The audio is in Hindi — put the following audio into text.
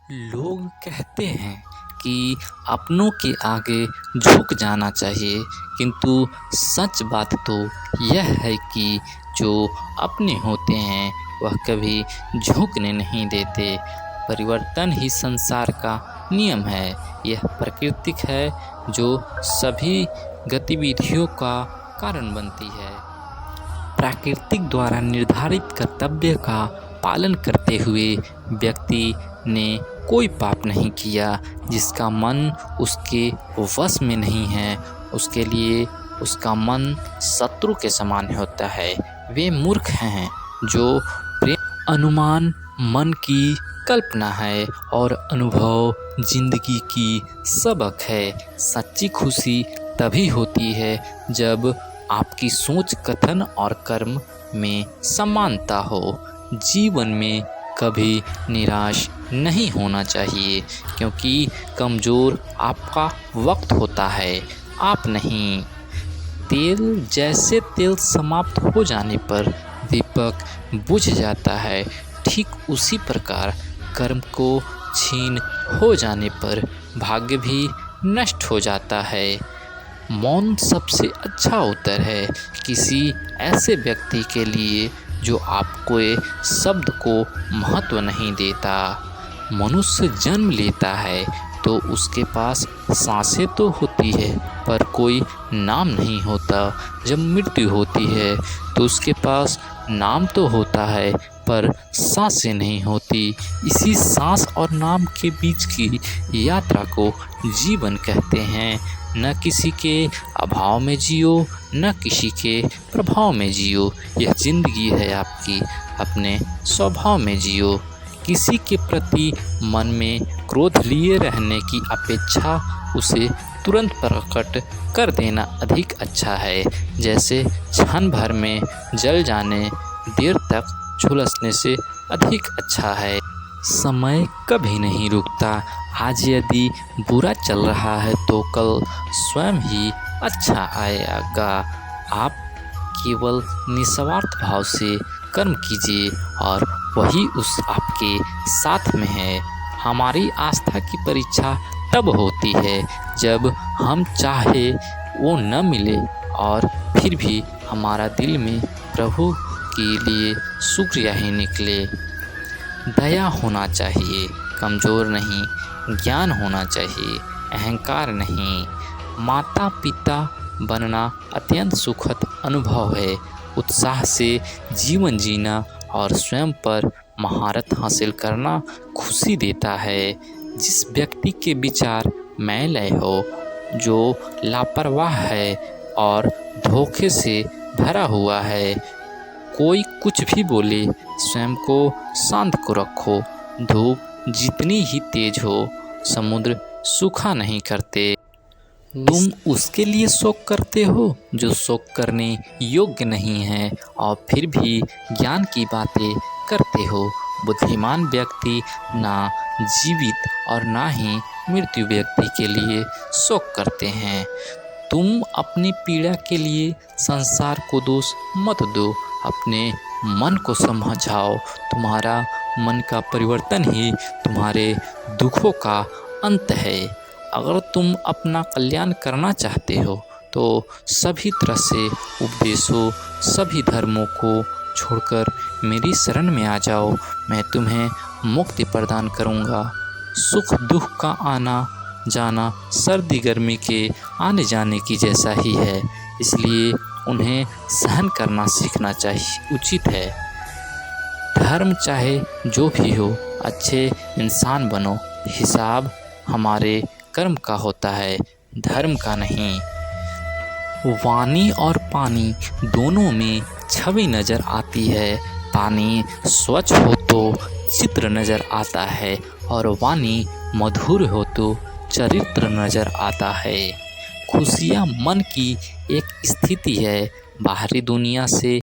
लोग कहते हैं कि अपनों के आगे झुक जाना चाहिए, किंतु सच बात तो यह है कि जो अपने होते हैं वह कभी झुकने नहीं देते। परिवर्तन ही संसार का नियम है। यह प्राकृतिक है जो सभी गतिविधियों का कारण बनती है। प्राकृतिक द्वारा निर्धारित कर्तव्य का पालन करते हुए व्यक्ति ने कोई पाप नहीं किया। जिसका मन उसके वश में नहीं है, उसके लिए उसका मन शत्रु के समान होता है। वे मूर्ख हैं जो प्रेम अनुमान मन की कल्पना है और अनुभव जिंदगी की सबक है। सच्ची खुशी तभी होती है जब आपकी सोच, कथन और कर्म में समानता हो। जीवन में कभी निराश नहीं होना चाहिए, क्योंकि कमज़ोर आपका वक्त होता है, आप नहीं। तेल समाप्त हो जाने पर दीपक बुझ जाता है, ठीक उसी प्रकार कर्म को छीन हो जाने पर भाग्य भी नष्ट हो जाता है। मौन सबसे अच्छा उत्तर है किसी ऐसे व्यक्ति के लिए जो आपको शब्द को महत्व नहीं देता। मनुष्य जन्म लेता है तो उसके पास सांसें तो होती है पर कोई नाम नहीं होता। जब मृत्यु होती है तो उसके पास नाम तो होता है पर सांसें नहीं होती। इसी सांस और नाम के बीच की यात्रा को जीवन कहते हैं। न किसी के अभाव में जियो, न किसी के प्रभाव में जियो। यह जिंदगी है आपकी, अपने स्वभाव में जियो। किसी के प्रति मन में क्रोध लिए रहने की अपेक्षा उसे तुरंत प्रकट कर देना अधिक अच्छा है। जैसे क्षण भर में जल जाने देर तक झुलसने से अधिक अच्छा है। समय कभी नहीं रुकता। आज यदि बुरा चल रहा है तो कल स्वयं ही अच्छा आएगा। आप केवल निस्वार्थ भाव से कर्म कीजिए और वही उस आपके साथ में है। हमारी आस्था की परीक्षा तब होती है जब हम चाहे वो न मिले और फिर भी हमारा दिल में प्रभु के लिए शुक्रिया ही निकले। दया होना चाहिए, कमज़ोर नहीं। ज्ञान होना चाहिए, अहंकार नहीं। माता पिता बनना अत्यंत सुखद अनुभव है। उत्साह से जीवन जीना और स्वयं पर महारत हासिल करना खुशी देता है। जिस व्यक्ति के विचार मैले हो, जो लापरवाह है और धोखे से भरा हुआ है, कोई कुछ भी बोले स्वयं को शांत को रखो। धूप जितनी ही तेज हो, समुद्र सूखा नहीं करते। तुम उसके लिए शोक करते हो जो शोक करने योग्य नहीं है और फिर भी ज्ञान की बातें करते हो। बुद्धिमान व्यक्ति ना जीवित और ना ही मृत्यु व्यक्ति के लिए शोक करते हैं। तुम अपनी पीड़ा के लिए संसार को दोष मत दो, अपने मन को समझाओ। तुम्हारा मन का परिवर्तन ही तुम्हारे दुखों का अंत है। अगर तुम अपना कल्याण करना चाहते हो तो सभी तरह से उपदेशों, सभी धर्मों को छोड़कर मेरी शरण में आ जाओ। मैं तुम्हें मुक्ति प्रदान करूँगा। सुख दुख का आना जाना सर्दी गर्मी के आने जाने की जैसा ही है, इसलिए उन्हें सहन करना सीखना चाहिए, उचित है। धर्म चाहे जो भी हो, अच्छे इंसान बनो। हिसाब हमारे कर्म का होता है, धर्म का नहीं। वाणी और पानी दोनों में छवि नज़र आती है। पानी स्वच्छ हो तो चित्र नज़र आता है और वाणी मधुर हो तो चरित्र नज़र आता है। खुशियाँ मन की एक स्थिति है, बाहरी दुनिया से